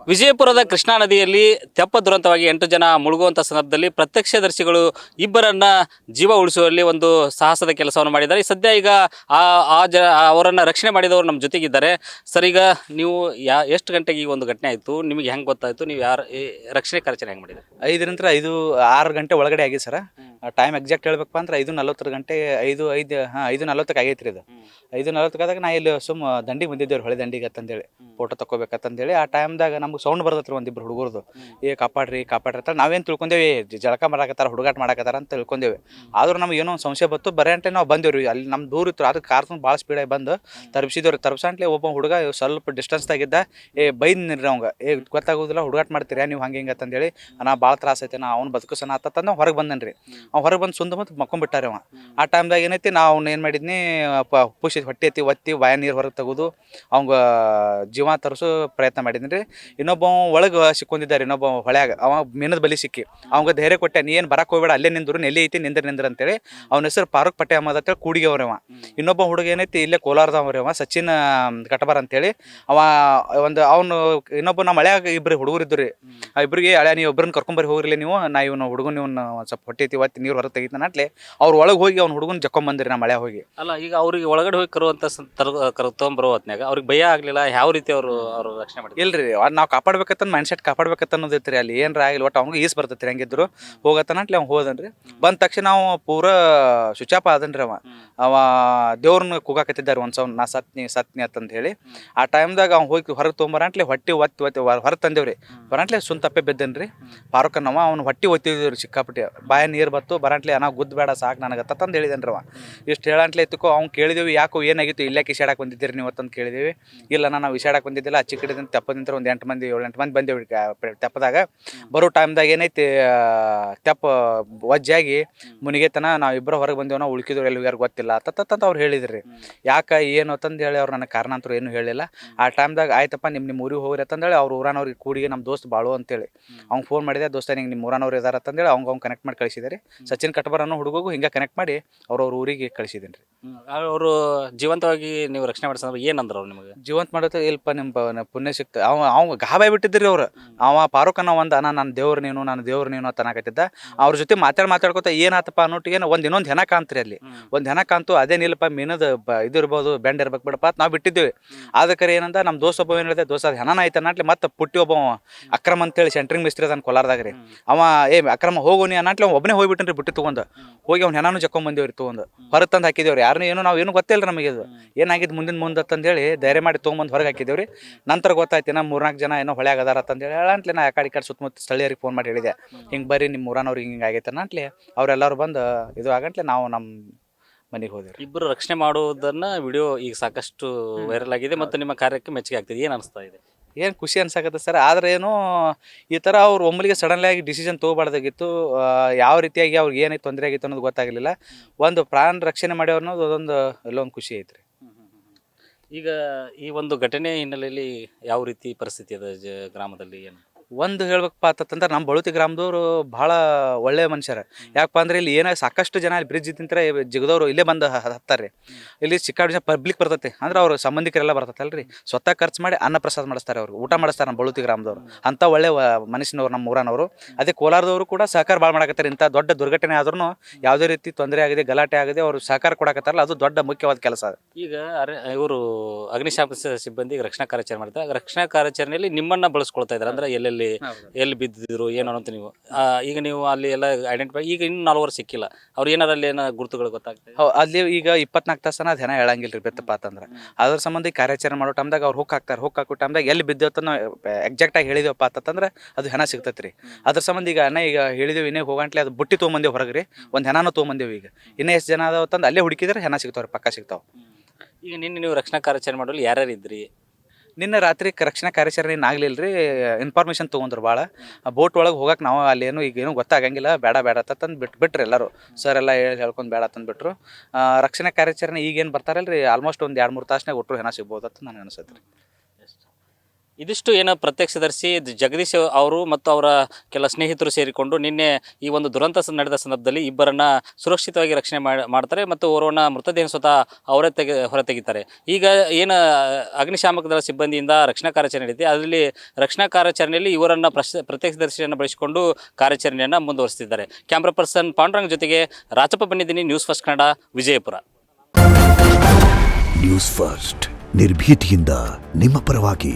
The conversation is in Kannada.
ವಿಜಯಪುರದ ಕೃಷ್ಣಾ ನದಿಯಲ್ಲಿ ತೆಪ್ಪ ದುರಂತವಾಗಿ 8 ಜನ ಮುಳುಗುವಂಥ ಸಂದರ್ಭದಲ್ಲಿ ಪ್ರತ್ಯಕ್ಷದರ್ಶಿಗಳು ಇಬ್ಬರನ್ನ ಜೀವ ಉಳಿಸುವಲ್ಲಿ ಒಂದು ಸಾಹಸದ ಕೆಲಸವನ್ನು ಮಾಡಿದ್ದಾರೆ. ಸದ್ಯ ಈಗ ಆ ಆ ಜ ಅವರನ್ನು ರಕ್ಷಣೆ ಮಾಡಿದವರು ನಮ್ಮ ಜೊತೆಗಿದ್ದಾರೆ. ಸರ್, ಈಗ ನೀವು ಎಷ್ಟು ಗಂಟೆಗೆ ಈ ಒಂದು ಘಟನೆ ಆಯಿತು? ನಿಮಗೆ ಹೆಂಗೆ ಗೊತ್ತಾಯಿತು? ನೀವು ಯಾರು ರಕ್ಷಣೆ ಕಾರ್ಯಾಚರಣೆ ಹೆಂಗೆ ಮಾಡಿದ್ದಾರೆ? 5ರಿಂದ 6 ಗಂಟೆ ಒಳಗಡೆ ಆಗಿದೆ ಸರ್. ಟೈಮ್ ಎಕ್ಸಾಕ್ಟ್ ಹೇಳ್ಬೇಕಪ್ಪ ಅಂದ್ರೆ 5:40 ಗಂಟೆ 5:40 ಆಗೈತ್ರಿ ಇದು. 5:40 ಆದಾಗ ನಾ ಇಲ್ಲಿ ದಂಡಿಗೆ ಬಂದಿದ್ದೇವ್ರಿ, ಹೊಳೆ ದಂಡಿಗೆ ಅಂತಂದೇಳಿ ಫೋಟೋ ತಗೋಬೇಕಂತಂದೇಳಿ. ಆ ಟೈಮ್ದಾಗ ನಮ್ಗೆ ಸೌಂಡ್ ಬರ್ತೈತ್ರಿ ಒಂದಿಬ್ರು ಹುಡುಗರದು, ಕಾಪಾಡ್ರಿ ಅಂತ. ನಾವೇನು ತಿಳ್ಕೊಂಡೇವಿ ಜಳಕ ಮಾಡಾಕತ್ತಾರ, ಹುಡುಗಾಟ ಮಾಡಾಕತ್ತಾರ ಅಂತ ತಿಳ್ಕೊಂಡೇವಿ. ಆದ್ರೂ ನಮ್ಗೆ ಏನೋ ಒಂದು ಸಂಶಯ ಬತ್ತು. ಬರೆಂಟ್ಲೆ ನಾವು ಬಂದೇವ್ರಿ, ಅಲ್ಲಿ ನಮ್ಮ ದೂರ ಇತ್ತು. ಅದಕ್ಕೆ ಕಾರ್ ಭಾಳ ಸ್ಪೀಡಾಗಿ ಬಂದು ತರ್ಬಿಸಿದೇವ್ರಿ. ತರ್ಸಂಟ್ಲೆ ಒಬ್ಬ ಹುಡುಗ ಸ್ವಲ್ಪ ಡಿಸ್ಟೆನ್ಸ್ದಾಗಿದ್ದ, ಬೈದ್ ನಿನ್ರಿ ಅವಂಗ, ಗೊತ್ತಾಗೋದಿಲ್ಲ ಹುಡುಗಾಟ ಮಾಡ್ತೀರಾ ನೀವು ಹಂಗೆ ಹಿಂಗೆ ಅಂತಂದೇಳಿ. ನಾ ಭಾಳ ತ್ರಾಸ ಐತೆ, ನಾ ಅವ್ನು ಬದುಕಸನ ಆತಂದ ಹೊರಗೆ ಬಂದನ್ರಿ. ಅವ್ನು ಹೊರಗೆ ಬಂದು ಸುಂದ ಮತ್ತು ಮಕ್ಕೊಂಬಿಟ್ಟಾರೆ ಅವ. ಆ ಟೈಮ್ದಾಗ ಏನೈತಿ, ನಾ ಅವ್ನು ಏನು ಮಾಡಿದ್ನಿ, ಪುಷಿ ಹೊಟ್ಟೆ ಎತ್ತಿ ಒತ್ತಿ ಬಾಯ ನೀರು ಹೊರಗೆ ತೆಗೆದು ಅವಂಗ ಜೀವ ತರಿಸೋ ಪ್ರಯತ್ನ ಮಾಡಿದ್ನಿ ರೀ. ಇನ್ನೊಬ್ಬ ಒಳಗೆ ಸಿಕ್ಕೊಂಡಿದ್ದಾರೆ, ಇನ್ನೊಬ್ಬ ಹೊಳ್ಯಾಗ ಅವ ಮೀನದ ಬಲಿ ಸಿಕ್ಕಿ. ಅವಂಗ ಧೈರ್ಯ ಕೊಟ್ಟೆ, ನೀ ಏನು ಬರಕ್ಕೆ ಹೋಗ್ಬೇಡ, ಅಲ್ಲೇ ನಿಂದ್ರು, ನೆಲ್ಲಿ ಐತಿ ನಿಂದ್ರ ಅಂತೇಳಿ. ಅವ್ನ ಹೆಸರು ಫಾರೂಕ್ ಪಟ್ಟೆ ಅಹಮದ್ ಅಂತೇಳಿ ಕೂಡಿಗೆ ಅವ್ರವ. ಇನ್ನೊಬ್ಬ ಹುಡುಗ ಏನೈತಿ ಇಲ್ಲೇ ಕೋಲಾರದವ್ರಿ, ಅವ ಸಚಿನ್ ಕಟಬಾರ್ ಅಂತೇಳಿ ಅವ. ಅವನು ಇನ್ನೊಬ್ಬ ನಮ್ಮ ಹಳ್ಯಾಗ ಇಬ್ಬರು ಹುಡುಗರು ಇದ್ದು ರೀ. ಆ ಇಬ್ಬರಿಗೆ ಹಳ್ಯಾ ನೀವು ಒಬ್ಬರನ್ನ ಕರ್ಕೊಂಬರಿ ಹೋಗ್ರಿ ನೀವು, ನಾ ಇವನು ಹುಡುಗನ ಇವನು ಸ್ವಲ್ಪ ಹೊಟ್ಟೆ ಐತಿ ಒತ್ತಿ ನೀರು ಹೊರಗೆ ತೆಗಿತಾನ ಅಟ್ಲೆ ಅವ್ರು ಒಳಗೆ ಹೋಗಿ ಅವ್ನ ಹುಡುಗನ ಜಕ್ಕೊಂಬಂದಿರಿ ನಮ್ಮ ಹಳ್ಯಾ ಹೋಗಿ. ಅಲ್ಲ, ಈಗ ಅವ್ರಿಗೆ ಒಳಗಡೆ ಹೋಗಿ ಕರುವಂಥ ತೊಗೊಂಬರೋ ಹೊತ್ನಾಗ ಅವ್ರಿಗೆ ಭಯ ಆಗಲಿಲ್ಲ? ಯಾವ ರೀತಿ ಅವರು ರಕ್ಷಣೆ ಮಾಡಿದ್ರು? ಇಲ್ರಿ, ಅದು ನಾವು ಕಾಪಾಡ್ಬೇಕಂತ ಮೈಂಡ್ ಸೆಟ್ ಕಾಪಾಡ್ಬೇಕಂತ ಅನ್ನೋದೈತ್ರಿ. ಅಲ್ಲಿ ಏನ್ರ ಆಗಿಲ್ಲ, ಒಟ್ಟು ಅವ್ನಿಗೆ ಈಸ್ ಬರ್ತೈತಿ ಹೆಂಗಿದ್ರು ಹೋಗತ್ತನಟ್ಲಿ ಅವ್ನು ಹೋದನ್ರಿ. ಬಂದ ತಕ್ಷಣ ನಾವು ಪೂರಾ ಶುಚಾಪ ಅದನ್ರಿ. ಅವ ದೇವ್ರನ್ನ ಕೂಗಾಕತ್ತಿದ್ದಾರೆ ಒಂದು ಸೌಂಡ್, ನಾ ಸತ್ನಿ ಅಂತಂದು ಹೇಳಿ. ಆ ಟೈಮ್ದಾಗ ಅವ್ನು ಹೋಗಿ ಹೊರಗೆ ತೊಗೊಂಬರಂಟ್ಲೆ ಹೊಟ್ಟೆ ಒತ್ತಿ ಹೊರಗೆ ತಂದೇವ್ರಿ. ಬರಂಟ್ಲೆ ತಪ್ಪೆ ಬಿದ್ದನ್ರಿ ಪಾರುಕನ್ನವ. ಅವ್ನು ಹೊಟ್ಟೆ ಒತ್ತಿದ್ರಿ ಸಿಕ್ಕಾಪಟ್ಟೆ, ಬಾಯ ನೀರು ಬತ್ತು. ಬರಂಟ್ಲೆ ಅನ್ನ ಗುದ್ದು ಬೇಡ ಸಾಕು ನನಗತ್ತ ತಂದು ಹೇಳಿದನ್ರಿ ಅವ. ಇಷ್ಟು ಹೇಳಂಟ್ಲೆ ಎತ್ತಕೋ ಅವ್ನು ಕೇಳಿದೇವಿ, ಯಾಕೋ ಏನಾಗಿತ್ತು, ಇಲ್ಲೇ ಕಿಸಾಡಕ್ಕೆ ಬಂದಿದ್ದೀರಿ ನೀವು ಅಂತಂದು ಕೇಳಿದೇವಿ. ಇಲ್ಲ ನಾವು ವಿಷಾಡಕ್ಕೆ ಬಂದಿದ್ದಿಲ್ಲ, ಅಚ್ಚಿ ಕಡೆದಿಂದ ತೆಪ್ಪದಿಂದ ಒಂದು 8 ಮಂದಿ 7-8 ಮಂದಿ ಬಂದೇವ್ರಿ ತೆಪ್ಪದಾಗ. ಬರೋ ಟೈಮ್ದಾಗ ಏನೈತಿ, ತೆಪ್ಪ ವಜ್ಜಾಗಿ ಮುನಿಗೆತನ ನಾವು ಇಬ್ಬರು ಹೊರಗೆ ಬಂದೇವ್, ನಾವು ಉಳ್ಕಿದ್ರು ಎಲ್ಲಿ ಯಾರು ಗೊತ್ತಿಲ್ಲ ಅಂತ ಅವ್ರು ಹೇಳಿದ್ರಿ. ಯಾಕೆ ಏನು ಅಂತಂದು ಹೇಳಿ ಅವ್ರು ನನಗೆ ಕಾರಣ ಅಂತೂ ಏನು ಹೇಳಿಲ್ಲ. ಆ ಟೈಮ್ದಾಗ ಆಯ್ತಪ್ಪ ನಿಮ್ಮ ಊರಿಗೆ ಹೋಗ್ರಿ ಅಂತಂದೇಳಿ ಅವ್ರು ಊರಾನವ್ರಿಗೆ ಕೂಡಿಗೆ ನಮ್ಮ ದೋಸ್ತ್ ಬಾಳು ಅಂತೇಳಿ ಅವ್ನು ಫೋನ್ ಮಾಡಿದೆ. ದೋಸ್ತ ನಿಂಗೆ ನಿಮ್ಮ ಊರಾನವ್ರು ಇದಾರೆ ಅಂತಂದೇಳಿ ಅವ್ನು ಕನೆಕ್ಟ್ ಮಾಡಿ ಕಳಿಸಿದ್ದಾರೆ. ಸಚಿನ್ ಕಟಬಾರ್ ಅನ್ನೋ ಹುಡುಗಗೂ ಹಿಂಗೆ ಕನೆಕ್ಟ್ ಮಾಡಿ ಅವ್ರ ಊರಿಗೆ ಕಳಿಸಿದ್ದೀನಿ ರೀ. ಅವರು ಜೀವಂತವಾಗಿ ನೀವು ರಕ್ಷಣೆ ಮಾಡಿಸ ಏನಂದ್ರೆ ಅವ್ರು ನಿಮಗೆ? ಜೀವಂತ ಮಾಡೋದು ಇಲ್ಪ ನಿಮ್ಮ ಪುಣ್ಯ ಸಿಕ್ತ. ಅವ ಗಾಬಾಯ್ ಬಿಟ್ಟಿದ್ರಿ ಅವ್ರು. ಅವ ಪಾರುಕನ್ನ ಒಂದು ನಾನು ದೇವ್ರು ನೀನು ಅಂತ ಅನ್ನಕತ್ತಿದ್ದ. ಅವ್ರ ಜೊತೆ ಮಾತಾಡ್ಕೊತ ಏನಾತಪ್ಪ ಅನ್ನೋಟಿಗೆ ಇನ್ನೊಂದು ಹೆಣ ಕಾಣ್ತ್ರಿ ಅಲ್ಲಿ. ಒಂದು ಹೆಣ ಕಾಣ್ತು. ಅದೇನಿಲ್ಲಪ್ಪ ಮೀನದ ಇದು ಇರ್ಬೋದು, ಬೆಂಡ್ ಇರ್ಬೇಕು ಬಿಡಪ್ಪ ಅಂತ ನಾವು ಬಿಟ್ಟಿದ್ದೀವಿ. ಅದಕ್ಕೆ ಏನಂದ ನಮ್ಮ ದೋಸ್ತ ಒಬ್ಬ ಏನು ಹೇಳಿದೆ, ದೋಸ್ತ ಅದು ಹೆಣನ ಐತೆ ಅನ್ನಟ್ಲಿ ಮತ್ತೆ ಪುಟ್ಟಿ ಒಬ್ಬ ಅಕ್ರಮ ಅಂತೇಳಿ ಸೆಂಟ್ರಿಂಗ್ ಮಿಸ್ತ್ರಿ ಅದನ್ನು ಕೋಲಾರದಾಗ ರೀ. ಅವ ಅಕ್ರಮ ಹೋಗೋನಿ ಅನ್ನಟ್ಲಿ ಅವ್ನು ಒಬ್ಬನೇ ಹೋಗ್ಬಿಟ್ಟನ್ರಿ ಬುಟ್ಟಿ ತೊಗೊಂಡು. ಹೋಗಿ ಅವ್ನು ಹೆಣನು ಜಕ್ಕೊಂಬಂದೇವ್ರಿ ತೊಗೊಂಡು ಹೊರಗೆ ತಂದು ಹಾಕಿದೇವ್ರಿ. ಯಾರು ನಾವು ಏನು ಗೊತ್ತಿಲ್ಲ ನಮಗೆ ಇದು ಏನಾಗಿದ್ದು ಮುಂದೆ ಅಂತಂದೇಳಿ ಧೈರ್ಯ ಮಾಡಿ ತೊಗೊಂಬಂದು ಹೊರಗೆ ಹಾಕಿದೇವ್ರಿ. ನಂತರ ಗೊತ್ತಾಯ್ತು ನಮ್ಮ 3-4 ಜನ ಏನೋ ಹೊಳೆ ಆಗದಾರ ಅಂತಂದೇಳಿ ಹೇಳಂಟ್ಲಿ. ನಾ ಆ ಕಡೆ ಸುತ್ತಮುತ್ತ ಸ್ಥಳೀಯರಿಗೆ ಫೋನ್ ಮಾಡಿ ಹೇಳಿದೆ, ಹಿಂಗೆ ಬರ್ರಿ ನಿಮ್ಮ ಊರನವ್ರಿಗೆ ಹಿಂಗೆ ಆಗೈತೆ ಅನ್ನಟ್ಲಿ. ಅವರೆಲ್ಲರೂ ಬಂದು ಇದು ಆಗಂಟ್ಲೆ ನಾವು ನಮ್ಮ ಮನೆಗೆ ಹೋದೇವ್ರಿ. ಇಬ್ಬರು ರಕ್ಷಣೆ ಮಾಡುವುದನ್ನ ವಿಡಿಯೋ ಈಗ ಸಾಕಷ್ಟು ವೈರಲ್ ಆಗಿದೆ ಮತ್ತು ನಿಮ್ಮ ಕಾರ್ಯಕ್ಕೆ ಮೆಚ್ಚುಗೆ ಆಗ್ತಿದೆ. ಏನು ಅನಿಸ್ತಾ ಇದೆ? ಏನು ಖುಷಿ ಅನ್ಸಕತ್ತೆ ಸರ್. ಆದರೆ ಏನು ಈ ಥರ ಅವ್ರು ಒಮ್ಮಲಿಗೆ ಸಡನ್ಲಿಯಾಗಿ ಡಿಸಿಷನ್ ತೊಗೋಬಾರ್ದಾಗಿತ್ತು. ಯಾವ ರೀತಿಯಾಗಿ ಅವ್ರಿಗೆ ಏನಾಯ್ತು ತೊಂದರೆ ಆಗಿತ್ತು ಅನ್ನೋದು ಗೊತ್ತಾಗಲಿಲ್ಲ. ಒಂದು ಪ್ರಾಣ ರಕ್ಷಣೆ ಮಾಡ್ಯಾವ ಅನ್ನೋದು ಅದೊಂದು ಎಲ್ಲೊಂದು ಖುಷಿ ಐತ್ರಿ. ಈಗ ಈ ಒಂದು ಘಟನೆ ಹಿನ್ನೆಲೆಯಲ್ಲಿ ಯಾವ ರೀತಿ ಪರಿಸ್ಥಿತಿ ಅದ ಗ್ರಾಮದಲ್ಲಿ? ಏನು ಒಂದು ಹೇಳ್ಬೇಕಪ್ಪ ಅಂತಂದ್ರೆ ನಮ್ಮ ಬಳುತಿ ಗ್ರಾಮದವರು ಭಾಳ ಒಳ್ಳೆಯ ಮನುಷ್ಯರು. ಯಾಕಪ್ಪ ಅಂದ್ರೆ ಇಲ್ಲಿ ಏನಾಗ ಸಾಕಷ್ಟು ಜನ ಇಲ್ಲಿ ಬ್ರಿಡ್ಜ್ ಇದ್ದಂತಾರೆ ಜಿಗದವರು ಇಲ್ಲೇ ಬಂದು ಹತ್ತಾರೆ. ಇಲ್ಲಿ ಸಿಕ್ಕಾಡು ಜನ ಪಬ್ಲಿಕ್ ಬರ್ತೈತೆ ಅಂದ್ರೆ ಅವ್ರ ಸಂಬಂಧಿಕರೆಲ್ಲ ಬರ್ತೈತಲ್ರಿ. ಸ್ವತಃ ಖರ್ಚು ಮಾಡಿ ಅನ್ನ ಪ್ರಸಾದ ಮಾಡಿಸ್ತಾರೆ, ಅವ್ರು ಊಟ ಮಾಡಿಸ್ತಾರೆ ನಮ್ಮ ಬಳುತಿ ಗ್ರಾಮದವರು. ಅಂಥ ಒಳ್ಳೆ ಮನುಷ್ಯನವ್ರು ನಮ್ಮ ಊರನವರು. ಅದೇ ಕೋಲಾರದವರು ಕೂಡ ಸಹಕಾರ ಭಾಳ ಮಾಡಕತ್ತಾರೆ. ಇಂಥ ದೊಡ್ಡ ದುರ್ಘಟನೆ ಆದ್ರೂ ಯಾವುದೇ ರೀತಿ ತೊಂದರೆ ಆಗಿದೆ, ಗಲಾಟೆ ಆಗಿದೆ, ಅವರು ಸಹಕಾರ ಕೊಡಕತ್ತಾರಲ್ಲ, ಅದು ದೊಡ್ಡ ಮುಖ್ಯವಾದ ಕೆಲಸ. ಈಗ ಇವರು ಅಗ್ನಿಶಾಮಕ ಸಿಬ್ಬಂದಿ ರಕ್ಷಣಾ ಕಾರ್ಯಾಚರಣೆ ಮಾಡ್ತಾರೆ. ರಕ್ಷಣಾ ಕಾರ್ಯಾಚರಣೆಯಲ್ಲಿ ನಿಮ್ಮನ್ನ ಬಳಸ್ಕೊಳ್ತಾ ಇದ್ದಾರೆ ಅಂದ್ರೆ ಎಲ್ಲಿ ಬಿದ್ದಿದ್ರು ಏನೋ ಅಂತ ನೀವು ಈಗ ನೀವು ಅಲ್ಲಿ ಎಲ್ಲ ಐಡೆಂಟಿಫೈ. ಈಗ ಇನ್ನು 4 ವರ್ಷ ಸಿಕ್ಕಿಲ್ಲ ಅವ್ರು ಏನಾರ ಅಲ್ಲಿ ಏನೋ ಗುರುತುಗಳು ಗೊತ್ತಾಗ್ತದೆ? ಅಲ್ಲಿ ಈಗ 24 ತಾಸನ ಅದು ಹೆಣ ಹೇಳಂಗಿಲ್ಲ ರೀ ಬೆತ್ತಪ್ಪ ಅಂತಂದ್ರೆ. ಅದ್ರ ಸಂಬಂಧಿ ಕಾರ್ಯಾಚರಣೆ ಮಾಡೋ ಟೈಮ್ದಾಗ ಅವ್ರು ಹುಕ್ ಹಾಕ್ತಾರೆ. ಹುಕ್ ಹಾಕೋ ಟೈಮ್ದಾಗ ಎಲ್ಲಿ ಬಿದ್ದತ್ತ ಎಕ್ಸಾಕ್ಟಾಗಿ ಹೇಳಿದೇವಪ್ಪ ಅಂತಂದ್ರೆ ಅದು ಹೆಣ ಸಿಗ್ತೈತೆ ರೀ. ಅದ್ರ ಸಂಬಂಧ ಈಗ ಈಗ ಹೇಳಿದೇವು ಇನ್ನೇ ಹೋಗಂಟ್ಲೆ ಅದು ಬುಟ್ಟಿ ತೊಗೊಂಬಂದೇವು ಹೊರಗೆ ರೀ. ಒಂದು ಹೆಣನೂ ತೊಗೊಂಬಂದೇವು. ಈಗ ಇನ್ನೂ ಎಷ್ಟು ಜನ ಅದಾವ ತಂದು ಅಲ್ಲೇ ಹುಡುಕಿದ್ರೆ ಹೆಣ ಸಿಗ್ತಾವ್ರಿ, ಪಕ್ಕ ಸಿಗ್ತಾವೆ. ಈಗ ನಿನ್ನೆ ನೀವು ರಕ್ಷಣಾ ಕಾರ್ಯಾಚರಣೆ ಮಾಡಲು ಯಾರ್ಯಾರು ಇದ್ರಿ? ನಿನ್ನೆ ರಾತ್ರಿ ರಕ್ಷಣಾ ಕಾರ್ಯಾಚರಣೆ ಆಗಲಿಲ್ಲ ರೀ. ಇನ್ಫಾರ್ಮೇಷನ್ ತೊಗೊಂಡ್ರು ಭಾಳ. ಬೋಟ್ ಒಳಗೆ ಹೋಗಕ್ಕೆ ನಾವು ಅಲ್ಲೇನು ಈಗೇನು ಗೊತ್ತಾಗಂಗಿಲ್ಲ, ಬೇಡ ತಂದು ಬಿಟ್ಬಿಟ್ರಿ ಎಲ್ಲರೂ. ಸರ್ ಎಲ್ಲ ಹೇಳ್ಕೊಂಡು ಬೇಡ ತಂದುಬಿಟ್ರು. ರಕ್ಷಣಾ ಕಾರ್ಯಾಚರಣೆ ಈಗೇನು ಬರ್ತಾರಲ್ಲ ರೀ, ಆಲ್ಮೋಸ್ಟ್ ಒಂದು 2-3 ತಾಸ್ನಾಗ ಒಟ್ಟರು ಹೆಣ ಸಿಗ್ಬೋದು ಅಂತ ನನಗೆ ಅನಿಸುತ್ತೆ ರೀ. ಇದಿಷ್ಟು ಏನು ಪ್ರತ್ಯಕ್ಷದರ್ಶಿ ಜಗದೀಶ್ ಅವರು ಮತ್ತು ಅವರ ಕೆಲ ಸ್ನೇಹಿತರು ಸೇರಿಕೊಂಡು ನಿನ್ನೆ ಈ ಒಂದು ದುರಂತ ನಡೆದ ಸಂದರ್ಭದಲ್ಲಿ ಇಬ್ಬರನ್ನ ಸುರಕ್ಷಿತವಾಗಿ ರಕ್ಷಣೆ ಮಾಡ್ತಾರೆ ಮತ್ತು ಓರ್ವನ ಮೃತದೇಹ ಸ್ವತಃ ಅವರೇ ಹೊರತೆಗಿತಾರೆ. ಈಗ ಏನು ಅಗ್ನಿಶಾಮಕ ದಳ ಸಿಬ್ಬಂದಿಯಿಂದ ರಕ್ಷಣಾ ಕಾರ್ಯಾಚರಣೆ ನಡೆದಿದೆ, ಅದರಲ್ಲಿ ರಕ್ಷಣಾ ಕಾರ್ಯಾಚರಣೆಯಲ್ಲಿ ಇವರನ್ನ ಪ್ರತ್ಯಕ್ಷದರ್ಶಿಯನ್ನು ಬಳಸಿಕೊಂಡು ಕಾರ್ಯಾಚರಣೆಯನ್ನು ಮುಂದುವರಿಸುತ್ತಿದ್ದಾರೆ. ಕ್ಯಾಮ್ರಾ ಪರ್ಸನ್ ಪಾಂಡುರಂಗ್ ಜೊತೆಗೆ ರಾಚಪ್ಪ ಬಂದಿದ್ದೀನಿ, news first Kannada, Vijayapura. News first ನಿರ್ಭೀತಿಯಿಂದ ನಿಮ್ಮ ಪರವಾಗಿ.